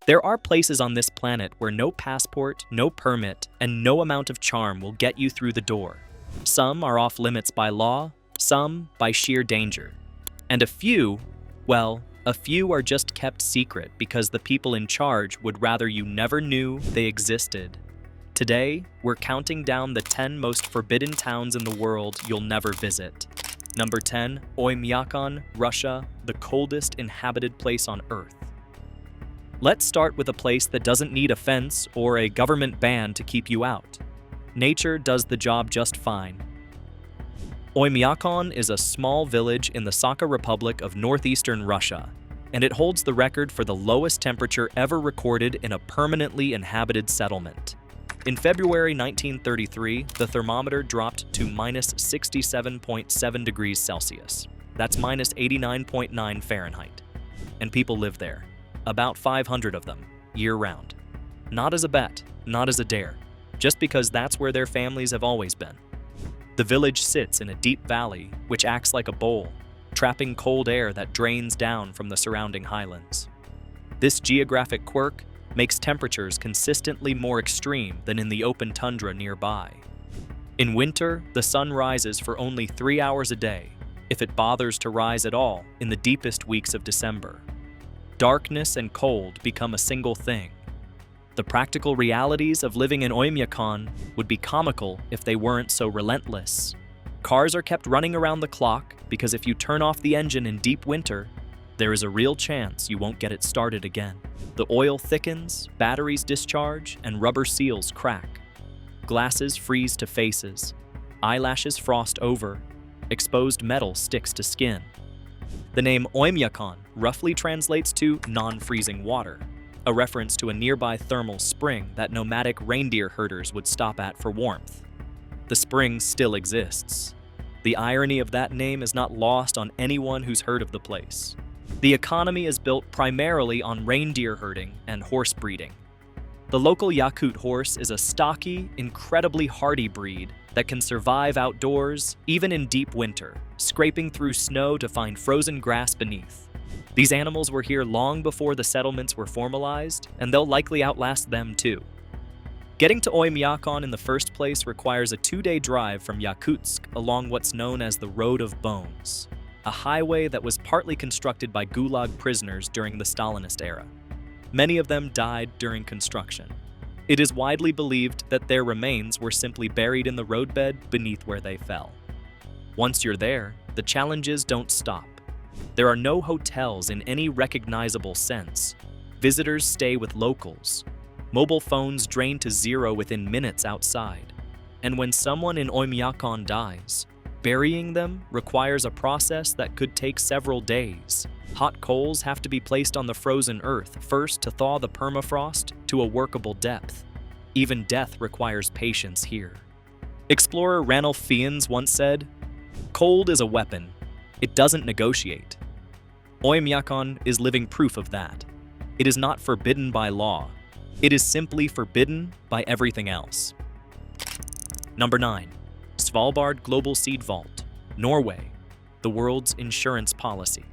There are places on this planet where no passport, no permit, and no amount of charm will get you through the door. Some are off limits by law, some by sheer danger. And a few are just kept secret because the people in charge would rather you never knew they existed. Today, we're counting down the 10 most forbidden towns in the world you'll never visit. Number 10, Oymyakon, Russia, the coldest inhabited place on Earth. Let's start with a place that doesn't need a fence or a government ban to keep you out. Nature does the job just fine. Oymyakon is a small village in the Sakha Republic of northeastern Russia, and it holds the record for the lowest temperature ever recorded in a permanently inhabited settlement. In February 1933, the thermometer dropped to minus 67.7 degrees Celsius. That's minus 89.9 Fahrenheit. And people live there. About 500 of them, year-round. Not as a bet, not as a dare, just because that's where their families have always been. The village sits in a deep valley, which acts like a bowl, trapping cold air that drains down from the surrounding highlands. This geographic quirk makes temperatures consistently more extreme than in the open tundra nearby. In winter, the sun rises for only 3 hours a day, if it bothers to rise at all in the deepest weeks of December. Darkness and cold become a single thing. The practical realities of living in Oymyakon would be comical if they weren't so relentless. Cars are kept running around the clock because if you turn off the engine in deep winter, there is a real chance you won't get it started again. The oil thickens, batteries discharge, and rubber seals crack. Glasses freeze to faces. Eyelashes frost over. Exposed metal sticks to skin. The name Oymyakon roughly translates to non-freezing water, a reference to a nearby thermal spring that nomadic reindeer herders would stop at for warmth. The spring still exists. The irony of that name is not lost on anyone who's heard of the place. The economy is built primarily on reindeer herding and horse breeding. The local Yakut horse is a stocky, incredibly hardy breed that can survive outdoors, even in deep winter, scraping through snow to find frozen grass beneath. These animals were here long before the settlements were formalized, and they'll likely outlast them too. Getting to Oymyakon in the first place requires a 2-day drive from Yakutsk along what's known as the Road of Bones, a highway that was partly constructed by Gulag prisoners during the Stalinist era. Many of them died during construction. It is widely believed that their remains were simply buried in the roadbed beneath where they fell. Once you're there, the challenges don't stop. There are no hotels in any recognizable sense. Visitors stay with locals. Mobile phones drain to zero within minutes outside. And when someone in Oymyakon dies, burying them requires a process that could take several days. Hot coals have to be placed on the frozen earth first to thaw the permafrost to a workable depth. Even death requires patience here. Explorer Ranulph Fiennes once said, "Cold is a weapon. It doesn't negotiate." Oymyakon is living proof of that. It is not forbidden by law. It is simply forbidden by everything else. Number 9. Svalbard Global Seed Vault, Norway, the world's insurance policy.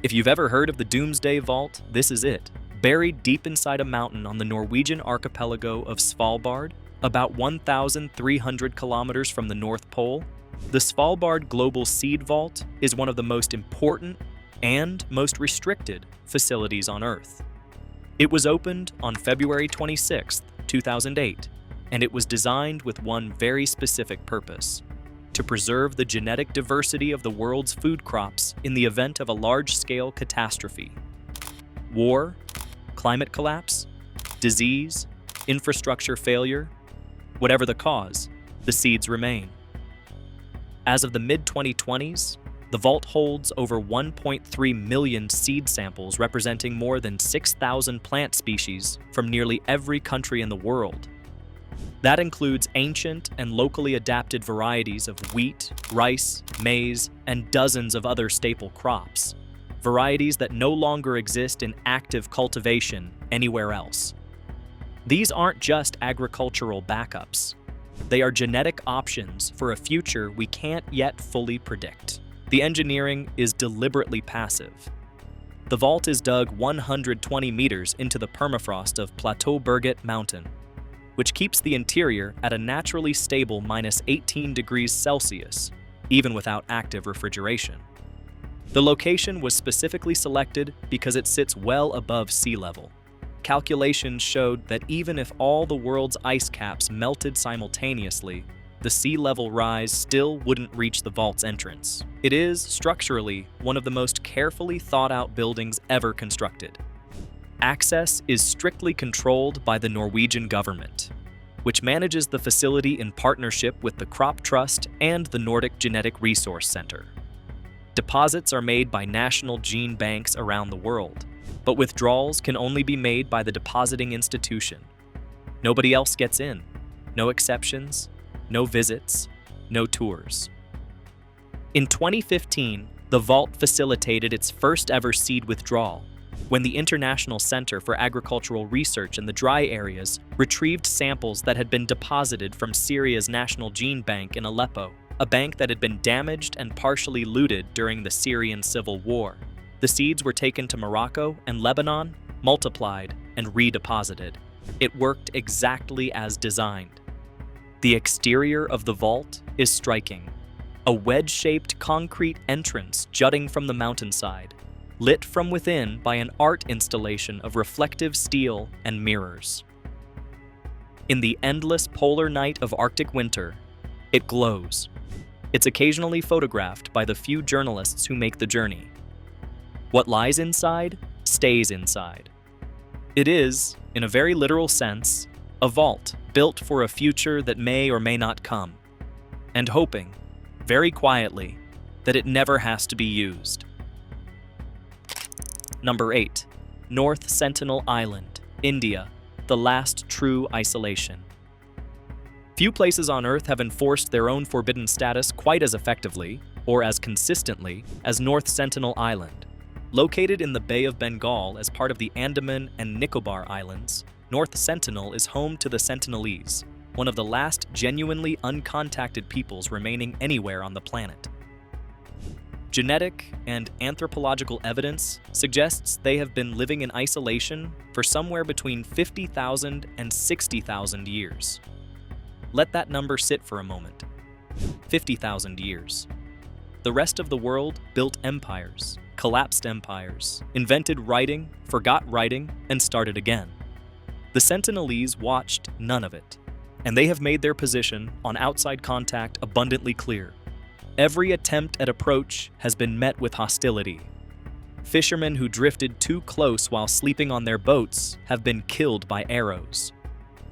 If you've ever heard of the Doomsday Vault, this is it. Buried deep inside a mountain on the Norwegian archipelago of Svalbard, about 1,300 kilometers from the North Pole, the Svalbard Global Seed Vault is one of the most important and most restricted facilities on Earth. It was opened on February 26, 2008, and it was designed with one very specific purpose: to preserve the genetic diversity of the world's food crops in the event of a large-scale catastrophe. War, climate collapse, disease, infrastructure failure, whatever the cause, the seeds remain. As of the mid-2020s, the vault holds over 1.3 million seed samples representing more than 6,000 plant species from nearly every country in the world. That includes ancient and locally adapted varieties of wheat, rice, maize, and dozens of other staple crops, varieties that no longer exist in active cultivation anywhere else. These aren't just agricultural backups. They are genetic options for a future we can't yet fully predict. The engineering is deliberately passive. The vault is dug 120 meters into the permafrost of Plateau Berget Mountain, which keeps the interior at a naturally stable -18 degrees Celsius, even without active refrigeration. The location was specifically selected because it sits well above sea level. Calculations showed that even if all the world's ice caps melted simultaneously, the sea level rise still wouldn't reach the vault's entrance. It is, structurally, one of the most carefully thought-out buildings ever constructed. Access is strictly controlled by the Norwegian government, which manages the facility in partnership with the Crop Trust and the Nordic Genetic Resource Center. Deposits are made by national gene banks around the world, but withdrawals can only be made by the depositing institution. Nobody else gets in. No exceptions, no visits, no tours. In 2015, the vault facilitated its first ever seed withdrawal, when the International Center for Agricultural Research in the dry areas retrieved samples that had been deposited from Syria's National Gene Bank in Aleppo, a bank that had been damaged and partially looted during the Syrian civil war. The seeds were taken to Morocco and Lebanon, multiplied, and redeposited. It worked exactly as designed. The exterior of the vault is striking. A wedge-shaped concrete entrance jutting from the mountainside, lit from within by an art installation of reflective steel and mirrors. In the endless polar night of Arctic winter, it glows. It's occasionally photographed by the few journalists who make the journey. What lies inside stays inside. It is, in a very literal sense, a vault built for a future that may or may not come, and hoping, very quietly, that it never has to be used. Number 8. North Sentinel Island, India, the last true isolation. Few places on Earth have enforced their own forbidden status quite as effectively, or as consistently, as North Sentinel Island. Located in the Bay of Bengal as part of the Andaman and Nicobar Islands, North Sentinel is home to the Sentinelese, one of the last genuinely uncontacted peoples remaining anywhere on the planet. Genetic and anthropological evidence suggests they have been living in isolation for somewhere between 50,000 and 60,000 years. Let that number sit for a moment. 50,000 years. The rest of the world built empires, collapsed empires, invented writing, forgot writing, and started again. The Sentinelese watched none of it, and they have made their position on outside contact abundantly clear. Every attempt at approach has been met with hostility. Fishermen who drifted too close while sleeping on their boats have been killed by arrows.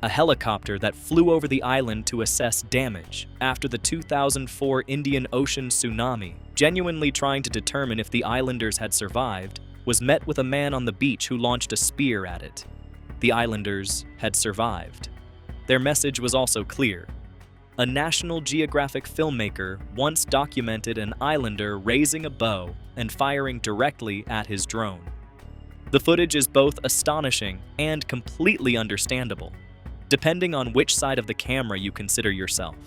A helicopter that flew over the island to assess damage after the 2004 Indian Ocean tsunami, genuinely trying to determine if the islanders had survived, was met with a man on the beach who launched a spear at it. The islanders had survived. Their message was also clear. A National Geographic filmmaker once documented an islander raising a bow and firing directly at his drone. The footage is both astonishing and completely understandable, depending on which side of the camera you consider yourself.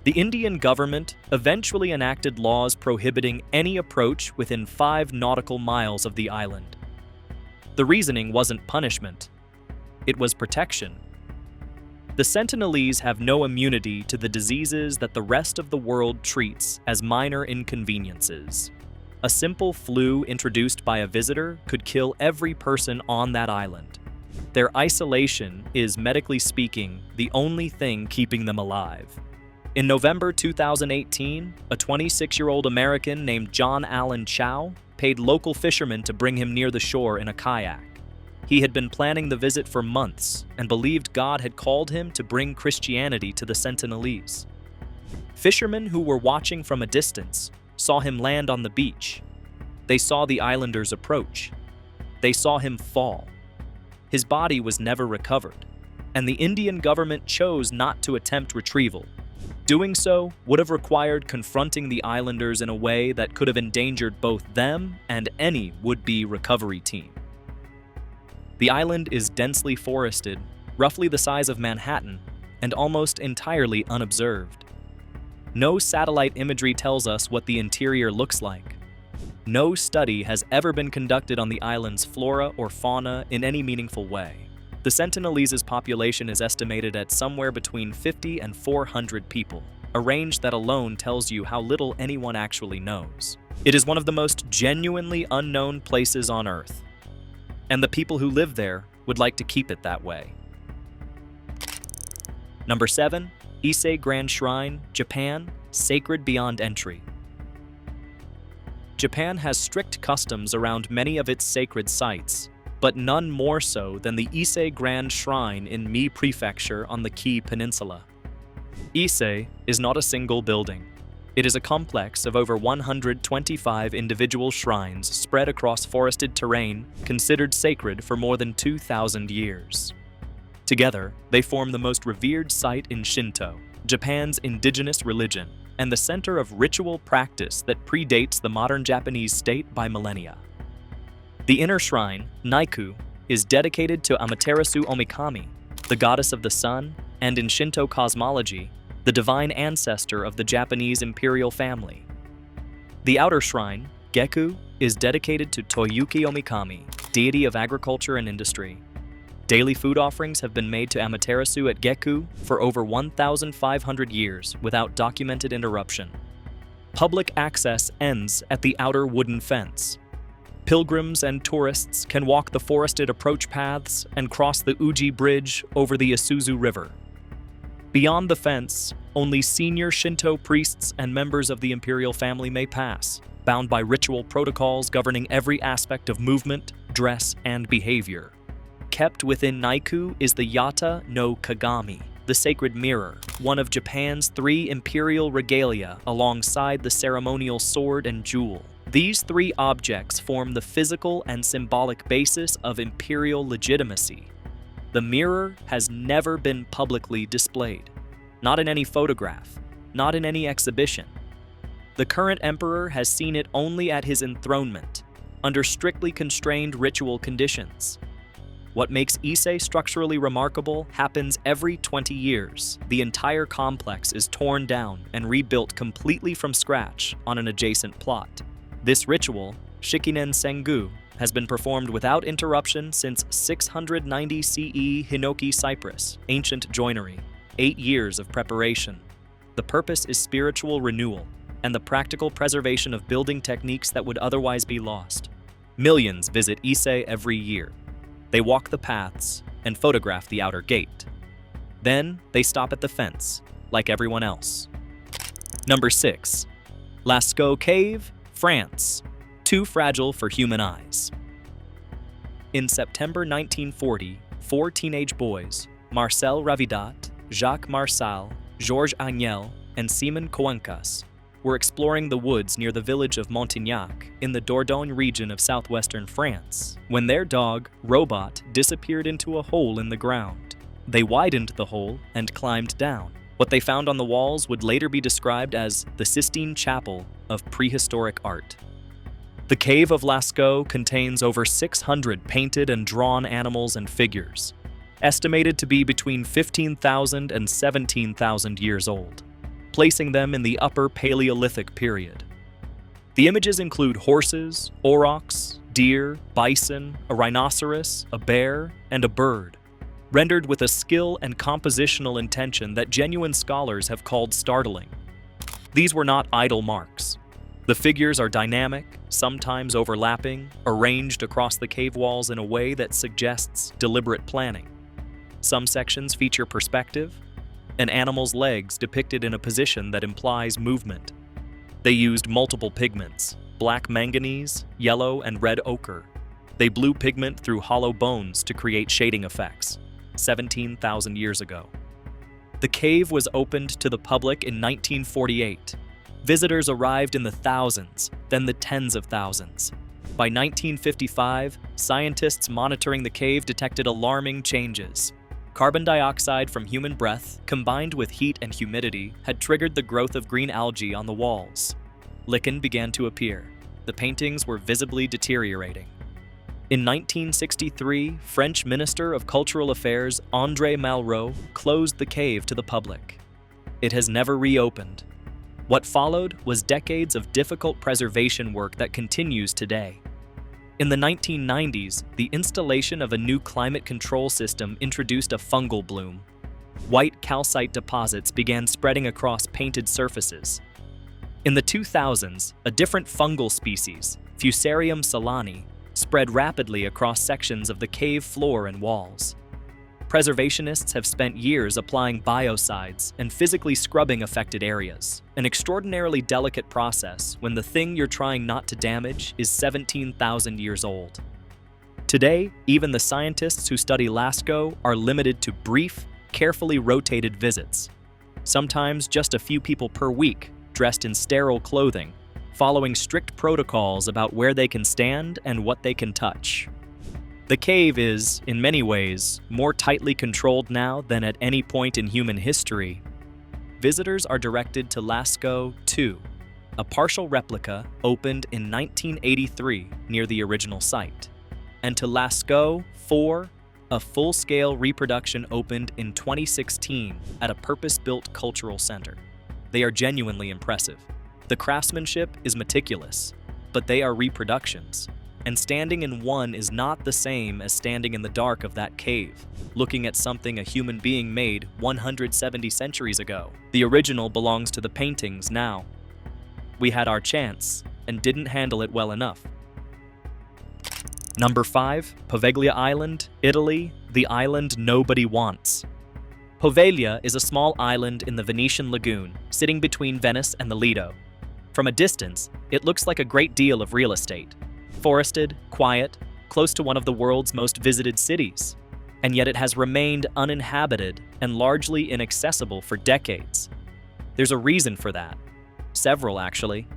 The Indian government eventually enacted laws prohibiting any approach within 5 nautical miles of the island. The reasoning wasn't punishment, it was protection. The Sentinelese have no immunity to the diseases that the rest of the world treats as minor inconveniences. A simple flu introduced by a visitor could kill every person on that island. Their isolation is, medically speaking, the only thing keeping them alive. In November 2018, a 26-year-old American named John Allen Chow paid local fishermen to bring him near the shore in a kayak. He had been planning the visit for months and believed God had called him to bring Christianity to the Sentinelese. Fishermen who were watching from a distance saw him land on the beach. They saw the islanders approach. They saw him fall. His body was never recovered, and the Indian government chose not to attempt retrieval. Doing so would have required confronting the islanders in a way that could have endangered both them and any would-be recovery team. The island is densely forested, roughly the size of Manhattan, and almost entirely unobserved. No satellite imagery tells us what the interior looks like. No study has ever been conducted on the island's flora or fauna in any meaningful way. The Sentinelese's population is estimated at somewhere between 50 and 400 people, a range that alone tells you how little anyone actually knows. It is one of the most genuinely unknown places on Earth, and the people who live there would like to keep it that way. Number 7. Ise Grand Shrine, Japan, sacred beyond entry. Japan has strict customs around many of its sacred sites, but none more so than the Ise Grand Shrine in Mie Prefecture on the Kii Peninsula. Ise is not a single building. It is a complex of over 125 individual shrines spread across forested terrain, considered sacred for more than 2,000 years. Together, they form the most revered site in Shinto, Japan's indigenous religion, and the center of ritual practice that predates the modern Japanese state by millennia. The inner shrine, Naiku, is dedicated to Amaterasu Omikami, the goddess of the sun, and in Shinto cosmology, the divine ancestor of the Japanese imperial family. The outer shrine, Geku, is dedicated to Toyuki Omikami, deity of agriculture and industry. Daily food offerings have been made to Amaterasu at Geku for over 1,500 years without documented interruption. Public access ends at the outer wooden fence. Pilgrims and tourists can walk the forested approach paths and cross the Uji Bridge over the Isuzu River. Beyond the fence, only senior Shinto priests and members of the imperial family may pass, bound by ritual protocols governing every aspect of movement, dress, and behavior. Kept within Naiku is the Yata no Kagami, the sacred mirror, one of Japan's 3 imperial regalia alongside the ceremonial sword and jewel. These 3 objects form the physical and symbolic basis of imperial legitimacy. The mirror has never been publicly displayed. Not in any photograph, not in any exhibition. The current emperor has seen it only at his enthronement, under strictly constrained ritual conditions. What makes Ise structurally remarkable happens every 20 years. The entire complex is torn down and rebuilt completely from scratch on an adjacent plot. This ritual, Shikinen Sengu, has been performed without interruption since 690 CE Hinoki Cypress, ancient joinery, 8 years of preparation. The purpose is spiritual renewal and the practical preservation of building techniques that would otherwise be lost. Millions visit Ise every year. They walk the paths and photograph the outer gate. Then they stop at the fence, like everyone else. Number 6. Lascaux Cave, France. Too fragile for human eyes. In September 1940, 4 teenage boys, Marcel Ravidat, Jacques Marsal, Georges Agnel, and Simon Coencas, were exploring the woods near the village of Montignac in the Dordogne region of southwestern France, when their dog, Robot, disappeared into a hole in the ground. They widened the hole and climbed down. What they found on the walls would later be described as the Sistine Chapel of prehistoric art. The Cave of Lascaux contains over 600 painted and drawn animals and figures, estimated to be between 15,000 and 17,000 years old, placing them in the Upper Paleolithic period. The images include horses, aurochs, deer, bison, a rhinoceros, a bear, and a bird, rendered with a skill and compositional intention that genuine scholars have called startling. These were not idle marks. The figures are dynamic, sometimes overlapping, arranged across the cave walls in a way that suggests deliberate planning. Some sections feature perspective, an animal's legs depicted in a position that implies movement. They used multiple pigments, black manganese, yellow, and red ochre. They blew pigment through hollow bones to create shading effects, 17,000 years ago. The cave was opened to the public in 1948. Visitors arrived in the thousands, then the tens of thousands. By 1955, scientists monitoring the cave detected alarming changes. Carbon dioxide from human breath, combined with heat and humidity, had triggered the growth of green algae on the walls. Lichen began to appear. The paintings were visibly deteriorating. In 1963, French Minister of Cultural Affairs André Malraux closed the cave to the public. It has never reopened. What followed was decades of difficult preservation work that continues today. In the 1990s, the installation of a new climate control system introduced a fungal bloom. White calcite deposits began spreading across painted surfaces. In the 2000s, a different fungal species, Fusarium solani, spread rapidly across sections of the cave floor and walls. Preservationists have spent years applying biocides and physically scrubbing affected areas, an extraordinarily delicate process when the thing you're trying not to damage is 17,000 years old. Today, even the scientists who study Lascaux are limited to brief, carefully rotated visits, sometimes just a few people per week, dressed in sterile clothing, following strict protocols about where they can stand and what they can touch. The cave is, in many ways, more tightly controlled now than at any point in human history. Visitors are directed to Lascaux 2, a partial replica opened in 1983 near the original site, and to Lascaux 4, a full-scale reproduction opened in 2016 at a purpose-built cultural center. They are genuinely impressive. The craftsmanship is meticulous, but they are reproductions. And standing in one is not the same as standing in the dark of that cave, looking at something a human being made 170 centuries ago. The original belongs to the paintings now. We had our chance and didn't handle it well enough. Number 5, Poveglia Island, Italy, the island nobody wants. Poveglia is a small island in the Venetian lagoon, sitting between Venice and the Lido. From a distance, it looks like a great deal of real estate. Forested, quiet, close to one of the world's most visited cities. And yet it has remained uninhabited and largely inaccessible for decades. There's a reason for that. Several, actually.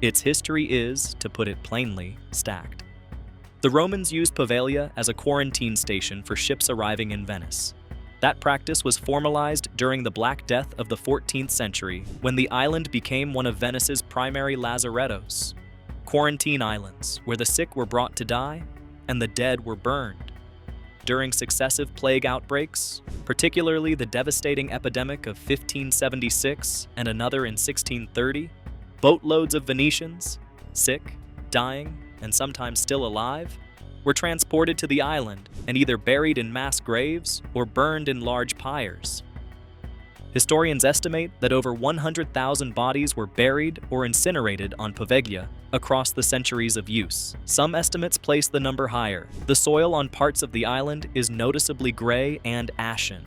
Its history is, to put it plainly, stacked. The Romans used Poveglia as a quarantine station for ships arriving in Venice. That practice was formalized during the Black Death of the 14th century, when the island became one of Venice's primary lazarettos. Quarantine islands, where the sick were brought to die and the dead were burned. During successive plague outbreaks, particularly the devastating epidemic of 1576 and another in 1630, boatloads of Venetians, sick, dying, and sometimes still alive, were transported to the island and either buried in mass graves or burned in large pyres. Historians estimate that over 100,000 bodies were buried or incinerated on Poveglia across the centuries of use. Some estimates place the number higher. The soil on parts of the island is noticeably gray and ashen.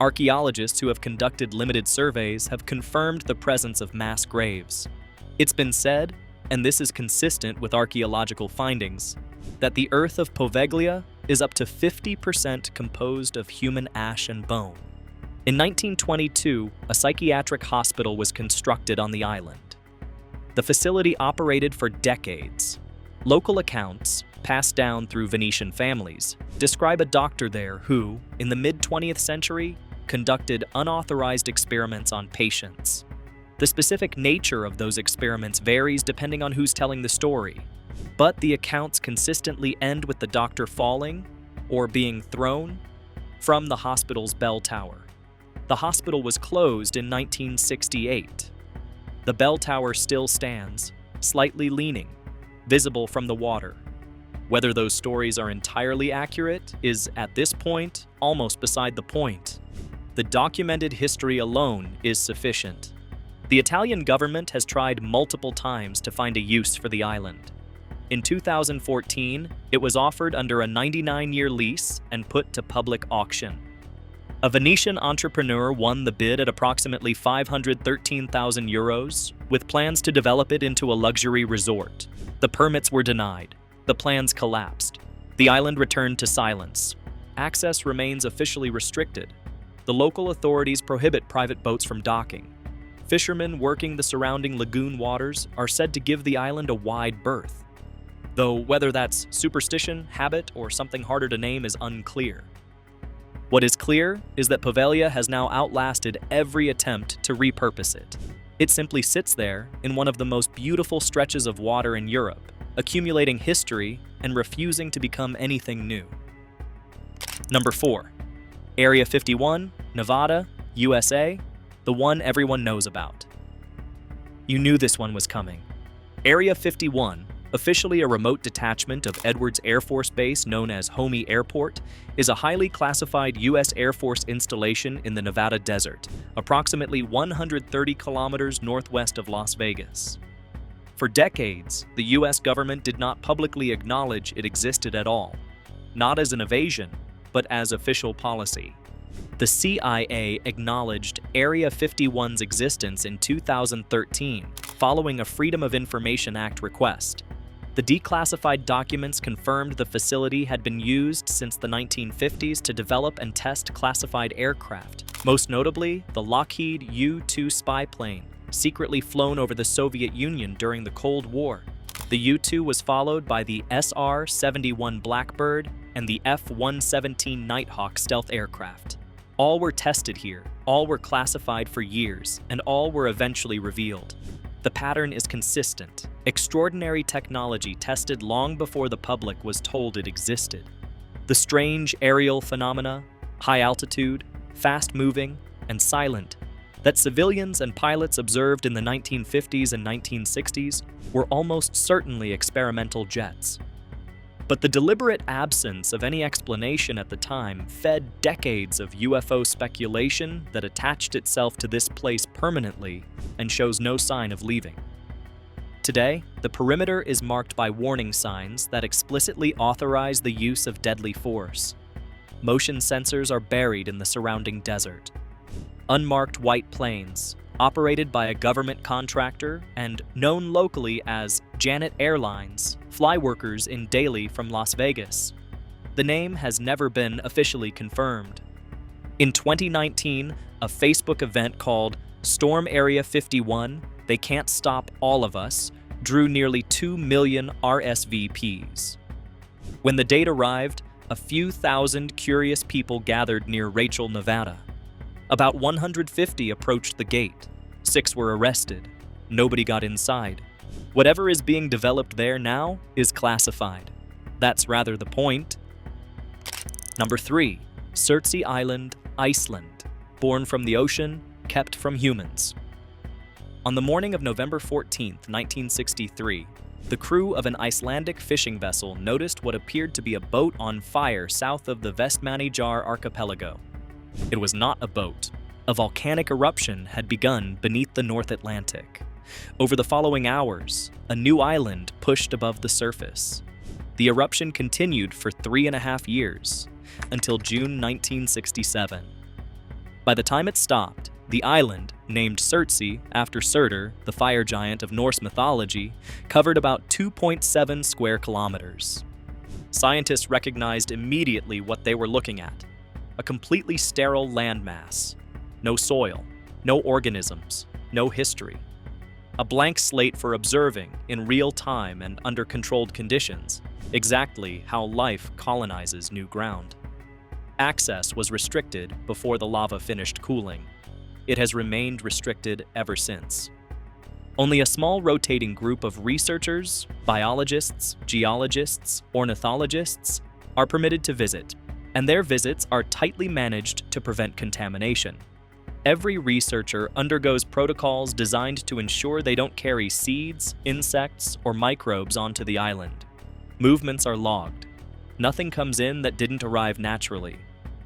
Archaeologists who have conducted limited surveys have confirmed the presence of mass graves. It's been said, and this is consistent with archaeological findings, that the earth of Poveglia is up to 50% composed of human ash and bone. In 1922, a psychiatric hospital was constructed on the island. The facility operated for decades. Local accounts, passed down through Venetian families, describe a doctor there who, in the mid-20th century, conducted unauthorized experiments on patients. The specific nature of those experiments varies depending on who's telling the story, but the accounts consistently end with the doctor falling or being thrown from the hospital's bell tower. The hospital was closed in 1968. The bell tower still stands, slightly leaning, visible from the water. Whether those stories are entirely accurate is, at this point, almost beside the point. The documented history alone is sufficient. The Italian government has tried multiple times to find a use for the island. In 2014, it was offered under a 99-year lease and put to public auction. A Venetian entrepreneur won the bid at approximately 513,000 euros, with plans to develop it into a luxury resort. The permits were denied. The plans collapsed. The island returned to silence. Access remains officially restricted. The local authorities prohibit private boats from docking. Fishermen working the surrounding lagoon waters are said to give the island a wide berth, though whether that's superstition, habit, or something harder to name is unclear. What is clear is that Poveglia has now outlasted every attempt to repurpose it. It simply sits there in one of the most beautiful stretches of water in Europe, accumulating history and refusing to become anything new. Number 4. Area 51, Nevada, USA, the one everyone knows about. You knew this one was coming. Area 51, officially a remote detachment of Edwards Air Force Base known as Homey Airport, is a highly classified U.S. Air Force installation in the Nevada desert, approximately 130 kilometers northwest of Las Vegas. For decades, the U.S. government did not publicly acknowledge it existed at all, not as an evasion, but as official policy. The CIA acknowledged Area 51's existence in 2013, following a Freedom of Information Act request. The declassified documents confirmed the facility had been used since the 1950s to develop and test classified aircraft, most notably the Lockheed U-2 spy plane, secretly flown over the Soviet Union during the Cold War. The U-2 was followed by the SR-71 Blackbird and the F-117 Nighthawk stealth aircraft. All were tested here, all were classified for years, and all were eventually revealed. The pattern is consistent. Extraordinary technology tested long before the public was told it existed. The strange aerial phenomena, high altitude, fast-moving, and silent, that civilians and pilots observed in the 1950s and 1960s were almost certainly experimental jets. But the deliberate absence of any explanation at the time fed decades of UFO speculation that attached itself to this place permanently and shows no sign of leaving. Today, the perimeter is marked by warning signs that explicitly authorize the use of deadly force. Motion sensors are buried in the surrounding desert. Unmarked white planes, operated by a government contractor and known locally as Janet Airlines, fly workers in daily from Las Vegas. The name has never been officially confirmed. In 2019, a Facebook event called Storm Area 51, They Can't Stop All of Us, drew nearly 2 million RSVPs. When the date arrived, a few thousand curious people gathered near Rachel, Nevada. About 150 approached the gate. 6 were arrested. Nobody got inside. Whatever is being developed there now is classified. That's rather the point. Number 3. Surtsey Island, Iceland. Born from the ocean, kept from humans. On the morning of November 14, 1963, the crew of an Icelandic fishing vessel noticed what appeared to be a boat on fire south of the Vestmannaeyjar archipelago. It was not a boat. A volcanic eruption had begun beneath the North Atlantic. Over the following hours, a new island pushed above the surface. The eruption continued for 3.5 years, until June 1967. By the time it stopped, the island, named Surtsey after Surtur, the fire giant of Norse mythology, covered about 2.7 square kilometers. Scientists recognized immediately what they were looking at: a completely sterile landmass. No soil, no organisms, no history. A blank slate for observing, in real time and under controlled conditions, exactly how life colonizes new ground. Access was restricted before the lava finished cooling. It has remained restricted ever since. Only a small rotating group of researchers, biologists, geologists, ornithologists are permitted to visit, and their visits are tightly managed to prevent contamination. Every researcher undergoes protocols designed to ensure they don't carry seeds, insects, or microbes onto the island. Movements are logged. Nothing comes in that didn't arrive naturally.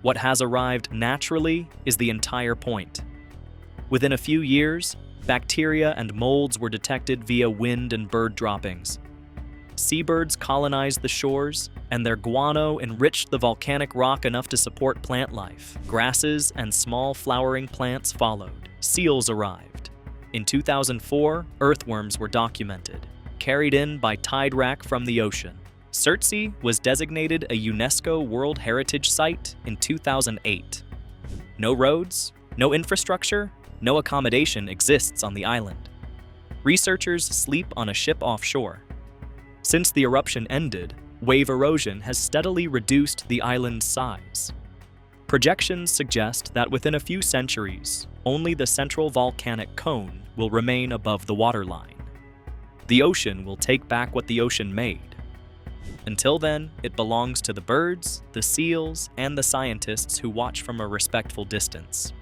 What has arrived naturally is the entire point. Within a few years, bacteria and molds were detected via wind and bird droppings. Seabirds colonized the shores, and their guano enriched the volcanic rock enough to support plant life. Grasses and small flowering plants followed. Seals arrived. In 2004, earthworms were documented, carried in by tide rack from the ocean. Surtsey was designated a UNESCO World Heritage Site in 2008. No roads, no infrastructure, no accommodation exists on the island. Researchers sleep on a ship offshore. Since the eruption ended, wave erosion has steadily reduced the island's size. Projections suggest that within a few centuries, only the central volcanic cone will remain above the waterline. The ocean will take back what the ocean made. Until then, it belongs to the birds, the seals, and the scientists who watch from a respectful distance.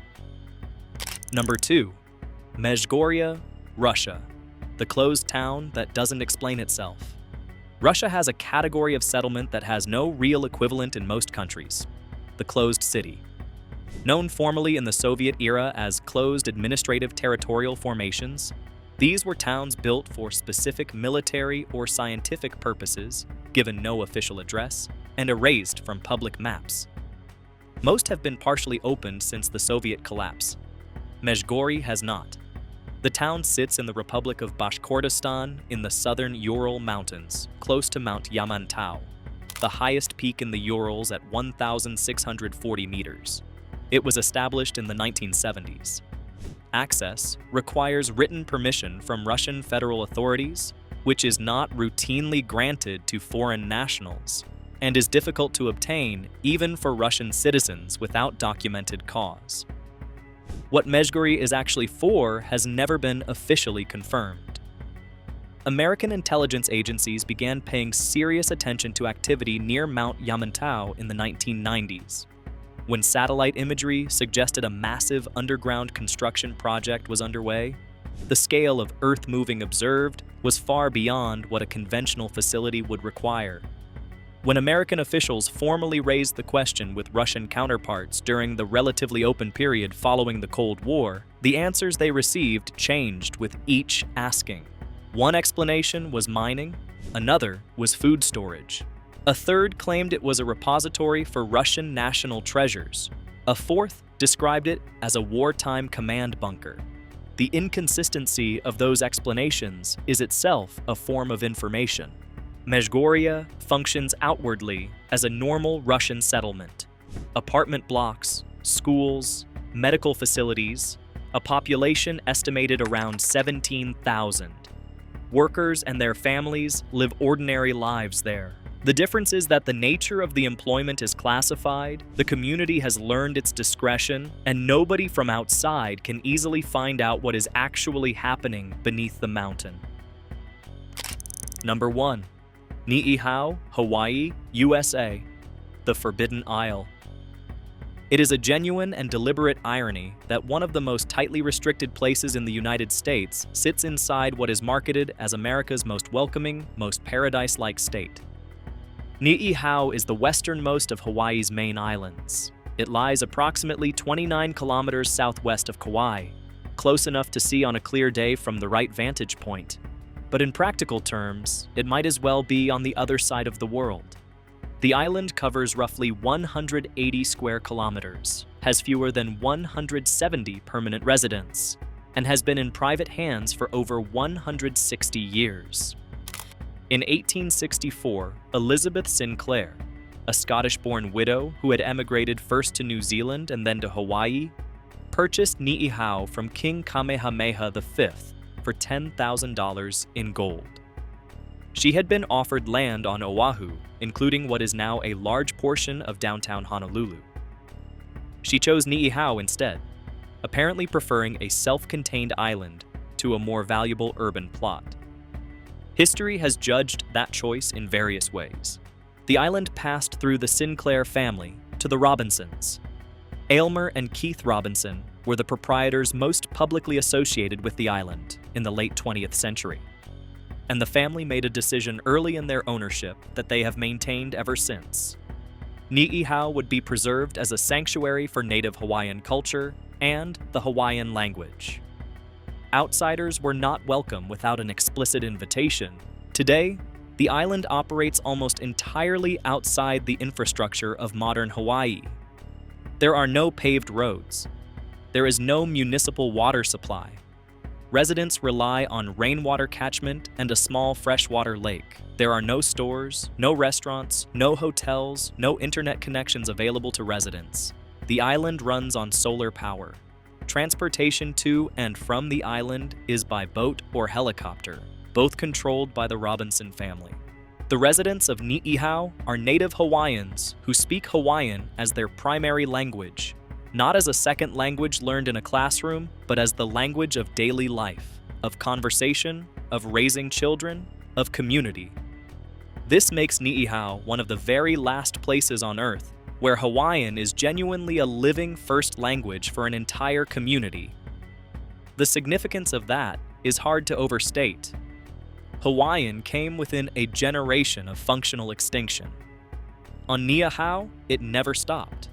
Number 2. Medjugorje, Russia, the closed town that doesn't explain itself. Russia has a category of settlement that has no real equivalent in most countries: the closed city. Known formally in the Soviet era as closed administrative territorial formations, these were towns built for specific military or scientific purposes, given no official address, and erased from public maps. Most have been partially opened since the Soviet collapse. Mezhgory has not. The town sits in the Republic of Bashkortostan in the southern Ural Mountains, close to Mount Yamantau, the highest peak in the Urals at 1,640 meters. It was established in the 1970s. Access requires written permission from Russian federal authorities, which is not routinely granted to foreign nationals, and is difficult to obtain even for Russian citizens without documented cause. What Mezhgory is actually for has never been officially confirmed. American intelligence agencies began paying serious attention to activity near Mount Yamantau in the 1990s. When satellite imagery suggested a massive underground construction project was underway, the scale of earth-moving observed was far beyond what a conventional facility would require. When American officials formally raised the question with Russian counterparts during the relatively open period following the Cold War, the answers they received changed with each asking. One explanation was mining, another was food storage. A third claimed it was a repository for Russian national treasures. A fourth described it as a wartime command bunker. The inconsistency of those explanations is itself a form of information. Mezhgoria functions outwardly as a normal Russian settlement. Apartment blocks, schools, medical facilities, a population estimated around 17,000. Workers and their families live ordinary lives there. The difference is that the nature of the employment is classified, the community has learned its discretion, and nobody from outside can easily find out what is actually happening beneath the mountain. Number 1. Niihau, Hawaii, USA, the Forbidden Isle. It is a genuine and deliberate irony that one of the most tightly restricted places in the United States sits inside what is marketed as America's most welcoming, most paradise-like state. Niihau is the westernmost of Hawaii's main islands. It lies approximately 29 kilometers southwest of Kauai, close enough to see on a clear day from the right vantage point. But in practical terms, it might as well be on the other side of the world. The island covers roughly 180 square kilometers, has fewer than 170 permanent residents, and has been in private hands for over 160 years. In 1864, Elizabeth Sinclair, a Scottish-born widow who had emigrated first to New Zealand and then to Hawaii, purchased Niihau from King Kamehameha V for $10,000 in gold. She had been offered land on Oahu, including what is now a large portion of downtown Honolulu. She chose Niihau instead, apparently preferring a self-contained island to a more valuable urban plot. History has judged that choice in various ways. The island passed through the Sinclair family to the Robinsons. Aylmer and Keith Robinson were the proprietors most publicly associated with the island in the late 20th century. And the family made a decision early in their ownership that they have maintained ever since. Niihau would be preserved as a sanctuary for native Hawaiian culture and the Hawaiian language. Outsiders were not welcome without an explicit invitation. Today, the island operates almost entirely outside the infrastructure of modern Hawaii. There are no paved roads. There is no municipal water supply. Residents rely on rainwater catchment and a small freshwater lake. There are no stores, no restaurants, no hotels, no internet connections available to residents. The island runs on solar power. Transportation to and from the island is by boat or helicopter, both controlled by the Robinson family. The residents of Niihau are native Hawaiians who speak Hawaiian as their primary language, not as a second language learned in a classroom, but as the language of daily life, of conversation, of raising children, of community. This makes Niihau one of the very last places on Earth where Hawaiian is genuinely a living first language for an entire community. The significance of that is hard to overstate. Hawaiian came within a generation of functional extinction. On Niihau, it never stopped.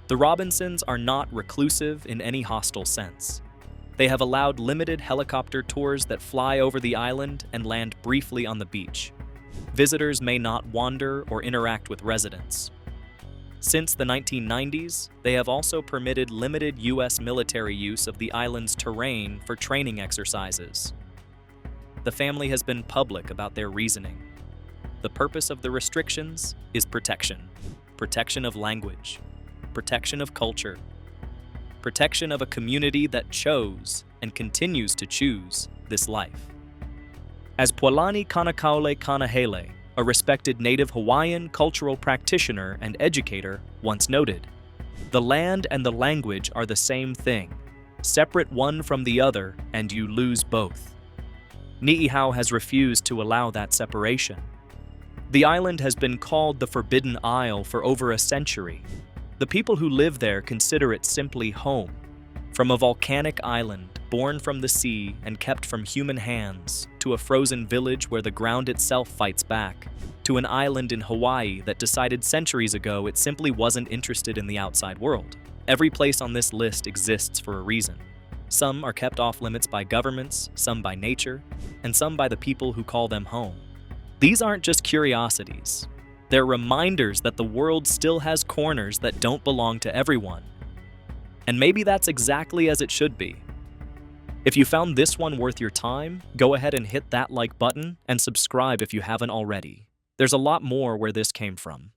The Robinsons are not reclusive in any hostile sense. They have allowed limited helicopter tours that fly over the island and land briefly on the beach. Visitors may not wander or interact with residents. Since the 1990s, they have also permitted limited U.S. military use of the island's terrain for training exercises. The family has been public about their reasoning. The purpose of the restrictions is protection. Protection of language. Protection of culture. Protection of a community that chose and continues to choose this life. As Pualani Kanakaole Kanahele, a respected native Hawaiian cultural practitioner and educator, once noted, "The land and the language are the same thing. Separate one from the other and you lose both." Niihau has refused to allow that separation. The island has been called the Forbidden Isle for over a century. The people who live there consider it simply home. From a volcanic island born from the sea and kept from human hands, to a frozen village where the ground itself fights back, to an island in Hawaii that decided centuries ago it simply wasn't interested in the outside world. Every place on this list exists for a reason. Some are kept off limits by governments, some by nature, and some by the people who call them home. These aren't just curiosities. They're reminders that the world still has corners that don't belong to everyone. And maybe that's exactly as it should be. If you found this one worth your time, go ahead and hit that like button and subscribe if you haven't already. There's a lot more where this came from.